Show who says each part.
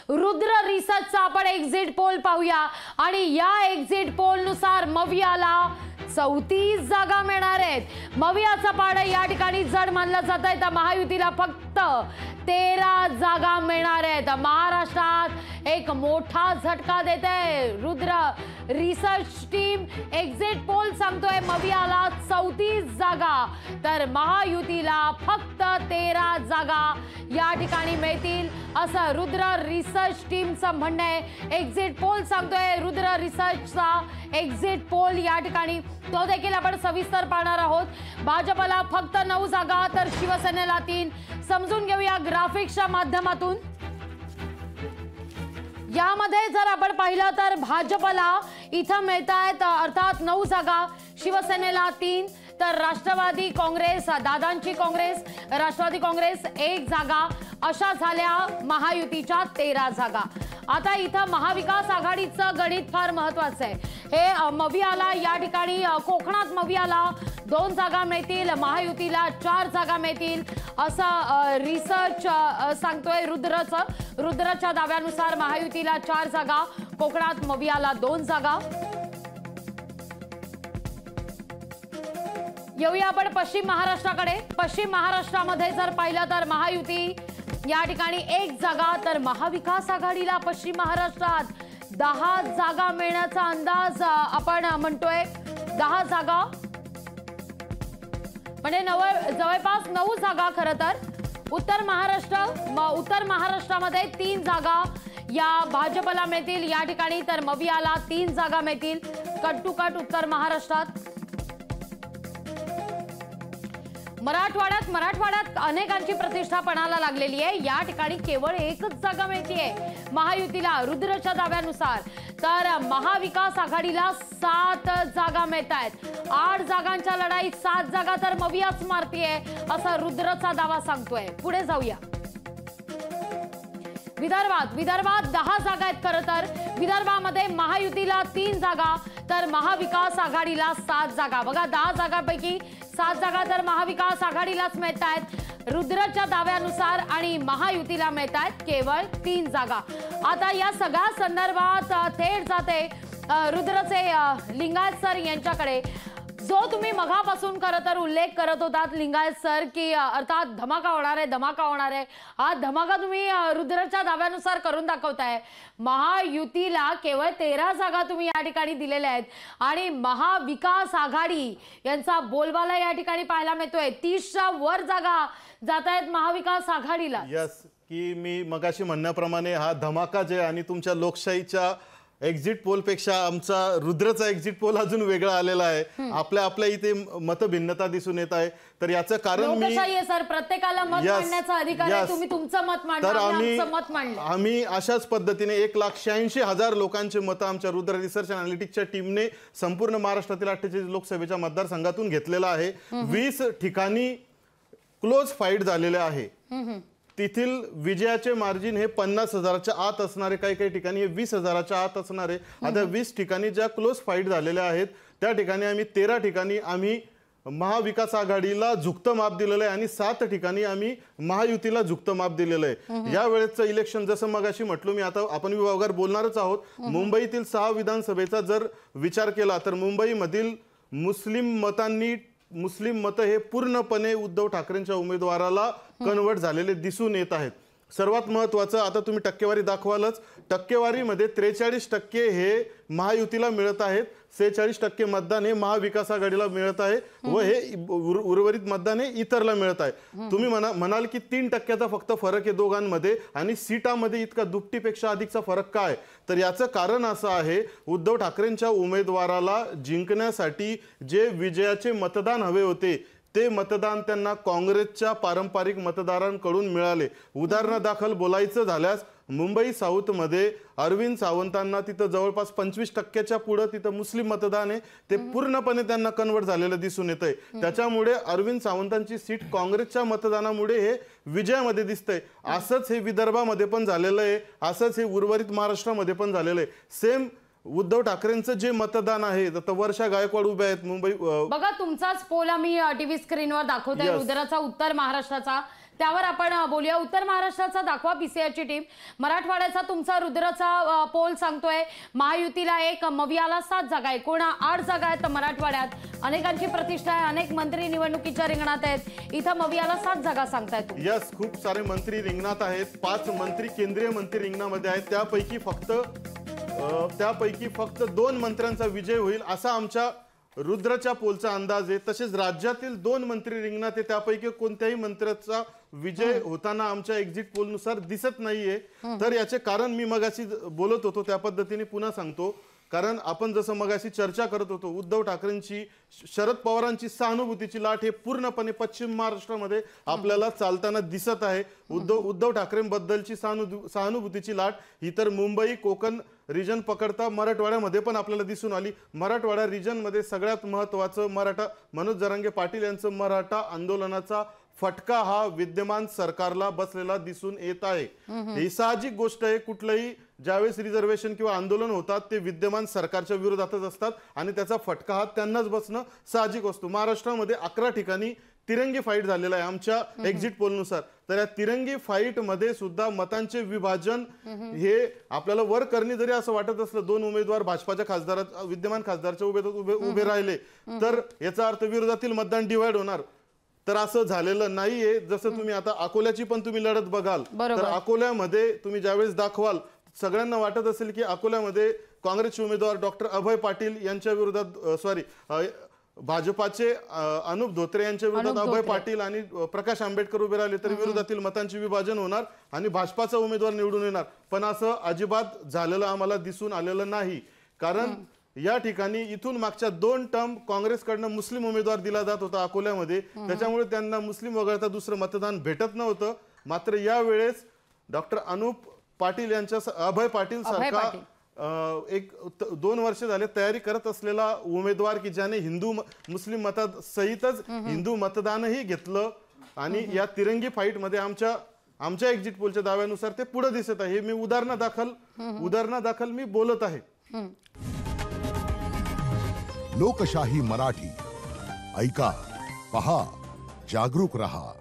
Speaker 1: रुद्र रिसर्चचा आपण exit poll पाहूया आणि या एक्झिट पोल नुसार मवियाला 34 जागा मिळणार आहेत। मवियाचा पाडा या ठिकाणी जड मानला जात आहे, तर महायुतीला फक्त 13 जागा मिळणार आहेत। महाराष्ट्रात एक मोठा झटका देते Rudra research team. Exit poll सांगतोय मवियाला 34 जागा, तर महायुतीला फक्त 13 जागा या ठिकाणी मिळतील असं रुद्र रिसर्च टीमचं म्हणणं आहे। एक्झिट पोल सांगतोय रुद्र रिसर्चचा एक्झिट पोल या ठिकाणी, तो देखील आपण सविस्तर पाहणार आहोत। भाजपला फक्त 9 जागा तर शिवसेनेला 3। समजून घेऊया ग्राफिक्सच्या माध्यमातून। यामध्ये जर आपण पाहिलं तर भाजपला इथं मिळतायत अर्थात 9 जागा, शिवसेनेला 3, तर राष्ट्रवादी काँग्रेस, दादांची काँग्रेस, राष्ट्रवादी काँग्रेस 1 जागा, अशा झाल्या महायुतीच्या 13 जागा। आता इथं महाविकास आघाडीचं गणित फार महत्वाचं आहे। हे मवियाला या ठिकाणी कोकणात मवियाला 2 जागा मिळतील, महायुतीला 4 जागा मिळतील असं रिसर्च सांगतोय रुद्रच्या दाव्यानुसार महायुतीला 4 जागा, कोकणात मवियाला 2 जागा। येऊया आपण पश्चिम महाराष्ट्राकडे। पश्चिम महाराष्ट्रामध्ये जर पाहिलं तर महायुती या ठिकाणी 1 जागा, तर महाविकास आघाडीला पश्चिम महाराष्ट्रात 10 जागा मिळण्याचा अंदाज आपण म्हणतोय। 10 जागा म्हणजे जवळपास 9 जागा खरं तर। उत्तर महाराष्ट्रामध्ये 3 जागा या भाजपला मिळतील या ठिकाणी, तर मवियाला 3 जागा मिळतील कट टू कट उत्तर महाराष्ट्रात। मराठवाड्यात अनेकांची प्रतिष्ठा पणाला लागलेली आहे। या ठिकाणी केवळ 1च जागा मिळतीये महायुतीला रुद्रच्या दाव्यानुसार, तर महाविकास आघाडीला 7 जागा मिळत आहेत। 8 जागांच्या लढाईत 7 जागा तर मवियाच मारतीये असा रुद्रचा दावा सांगतोय। पुढे जाऊया विदर्भात 10 जागा आहेत खरं तर। विदर्भामध्ये महायुतीला 3 जागा तर महाविकास आघाडीला 7 जागा। बघा 10 जागांपैकी 7 जागा तर महाविकास आघाडीलाच मिळत आहेत रुद्रच्या दाव्यानुसार, आणि महायुतीला मिळत आहेत केवळ 3 जागा। आता या सगळ्या संदर्भात थेट जाते रुद्रचे लिंगायत सर यांच्याकडे, जो तुम्ही मगापासून खरं तर उल्लेख करत होतात लिंगायत सर की अर्थात धमाका होणार आहे। हा धमाका तुम्ही रुद्रच्या दाव्यानुसार करून दाखवताय। महायुतीला केवळ 13 जागा तुम्ही या ठिकाणी दिलेल्या आहेत आणि महाविकास आघाडी यांचा बोलबाला या ठिकाणी पाहायला मिळतोय। 30च्या वर जागा जात आहेत महाविकास आघाडीला।
Speaker 2: यस, की मी मगाशी म्हणण्याप्रमाणे हा धमाका जे आणि तुमच्या लोकशाहीच्या एक्झिट पोल पेक्षा आमचा रुद्रचा एक्झिट पोल अजून वेगळा आलेला आहे। आपल्या इथे मतभिन्नता दिसून येत आहे, तर याचं कारण
Speaker 1: लोकशाही सर, प्रत्येकाला मत मांडण्याचा अधिकार आहे। तुम्ही तुमचं मत मांडा,
Speaker 2: आम्ही अशाच पद्धतीने 1,86,000 लोकांचे मत आमच्या रुद्र रिसर्च अनालिटिक्सच्या टीमने संपूर्ण महाराष्ट्रातील 48 लोकसभेच्या मतदारसंघातून घेतलेला आहे। 20 ठिकाणी क्लोज फाईट झालेले आहे। तिथील विजयाचे मार्जिन हे 50,000च्या आत असणारे, काही ठिकाणी हे 20,000च्या आत असणारे। आता 20 ठिकाणी ज्या क्लोज फाईट झालेल्या आहेत त्या ठिकाणी आम्ही 13 ठिकाणी आम्ही महाविकास आघाडीला झुकतं माप दिलेलं आहे आणि 7 ठिकाणी आम्ही महायुतीला झुकतं माप दिलेलं आहे। या वेळेचं इलेक्शन जसं मगाशी म्हटलो मी, आता आपण विभागावर बोलणारच आहोत। मुंबईतील 6 विधानसभेचा जर विचार केला तर मुंबईमधील मुस्लिम मतं हे पूर्णपणे उद्धव ठाकरेंच्या उमेदवाराला कन्वर्ट झालेले दिसून येत आहेत। सर्वात महत्त्वाचं, आता तुम्ही टक्केवारी दाखवालच, टक्केवारीमध्ये 43% हे महायुतीला मिळत आहेत, 46% मतदान हे महाविकास आघाडीला मिळत आहे व हे उर्वरित मतदान हे इतरला मिळत आहे। तुम्ही म्हणाल की 3%चा फक्त फरक आहे दोघांमध्ये आणि सीटामध्ये इतका दुपटीपेक्षा अधिकचा फरक काय, तर याचं कारण असं आहे, उद्धव ठाकरेंच्या उमेदवाराला जिंकण्यासाठी जे विजयाचे मतदान हवे होते ते मतदान त्यांना काँग्रेसच्या पारंपरिक मतदारांकडून मिळाले। उदाहरणादाखल बोलायचं झाल्यास मुंबई साऊथमध्ये अरविंद सावंतांना तिथं जवळपास 25%च्या पुढे तिथं मुस्लिम मतदान आहे, ते पूर्णपणे त्यांना कन्वर्ट झालेलं दिसून येतंय। त्याच्यामुळे अरविंद सावंतांची सीट काँग्रेसच्या मतदानामुळे हे विजयामध्ये दिसतंय। असंच हे विदर्भामध्ये पण झालेलं आहे, असंच हे उर्वरित महाराष्ट्रामध्ये पण झालेलं आहे। सेम उद्धव ठाकरेंचं जे मतदान आहे, तर वर्षा गायकवाड उभे आहेत मुंबई।
Speaker 1: बघा तुमचाच पोल आम्ही टीव्ही स्क्रीनवर दाखवतोय रुद्राचा उत्तर महाराष्ट्राचा, त्यावर आपण बोलूया. उत्तर महाराष्ट्राचा दाखवा पीसीआयची टीम, मराठवाड्याचा तुमचा रुद्राचा पोल सांगतोय महायुतीला 1, मवियाला 7 जागा, एकूण 8 जागा आहेत मराठवाड्यात. अनेकांची प्रतिष्ठा आहे, अनेक मंत्री निवडणुकीच्या रिंगणात आहेत. इथं मवियाला 7 जागा सांगताय तुम्ही.
Speaker 2: यस, खूप सारे मंत्री रिंगणात आहेत. 5 मंत्री केंद्रीय मंत्री रिंगणामध्ये आहेत. त्यापैकी फक्त 2 मंत्र्यांचा विजय होईल असा आमच्या रुद्रच्या पोलचा अंदाज आहे. तसेच राज्यातील 2 मंत्री रिंगणात आहे, त्यापैकी कोणत्याही मंत्र्याचा विजय होताना आमच्या एक्झिट पोलनुसार दिसत नाहीये. तर याचे कारण मी मगाशी बोलत होतो त्या पद्धतीने पुन्हा सांगतो. कारण आपण जसं मगाशी चर्चा करत होतो, उद्धव ठाकरेंची शरद पवारांची सहानुभूतीची लाट हे पूर्णपणे पश्चिम महाराष्ट्रामध्ये आपल्याला चालताना दिसत आहे. उद्धव ठाकरेंबद्दलची सहानुभूतीची लाट ही तर मुंबई कोकण रिजन पकडता मराठवाड्यामध्ये पण आपल्याला दिसून आली. मराठवाडा रिजनमध्ये सगळ्यात महत्त्वाचं मनोज जरांगे पाटील यांचं मराठा आंदोलनाचा फटका हा विद्यमान सरकारला बसलेला दिसून येत आहे. ही साहजिक गोष्ट आहे. कुठलंही ज्यावेळेस रिझर्वेशन किंवा आंदोलन होतात ते विद्यमान सरकारच्या विरोधातच असतात आणि त्याचा फटका हा त्यांनाच बसणं साहजिक असतो. महाराष्ट्रामध्ये 11 ठिकाणी तिरंगी फाईट झालेला आहे आमच्या एक्झिट पोलनुसार. तर या तिरंगी फाईट मध्ये सुद्धा मतांचे विभाजन हे आपल्याला वर करणे जरी असं वाटत असलं, 2 उमेदवार भाजपाच्या विद्यमान खासदारच्या उभे राहिले तर याचा अर्थ विरोधातील मतदान डिवाइड होणार. तर असं झालेलं नाहीये. जसं तुम्ही आता अकोल्याची पण तुम्ही लढत बघाल तर अकोल्यामध्ये तुम्ही ज्यावेळेस दाखवाल सगळ्यांना वाटत असेल की अकोल्यामध्ये काँग्रेसचे उमेदवार डॉक्टर अभय पाटील यांच्या विरोधात भाजपाचे अनुप धोत्रे यांच्या विरोधात अभय पाटील आणि प्रकाश आंबेडकर उभे राहिले तर विरोधातील मतांचे विभाजन होणार आणि भाजपाचा उमेदवार निवडून येणार. पण असं अजिबात झालेलं आम्हाला दिसून आलेलं नाही. कारण या ठिकाणी इथून मागच्या 2 टर्म काँग्रेसकडनं मुस्लिम उमेदवार दिला जात होता अकोल्यामध्ये, त्याच्यामुळे त्यांना मुस्लिम वगळता दुसरं मतदान भेटत नव्हतं. मात्र यावेळेस डॉक्टर अनुप पाटील यांच्या अभय पाटील सारखा 2 वर्ष झाले तयारी करत असलेला उमेदवार की ज्याने हिंदू मुस्लिम मतात सहितच हिंदू मतदानही घेतलं आणि या तिरंगी फाईट मध्ये आमच्या एक्झिट पोलच्या दाव्यानुसार ते पुढे दिसत आहे. मी उदाहरणादाखल मी बोलत आहे.
Speaker 3: लोकशाही मराठी ऐका, पहा, जागरूक रहा.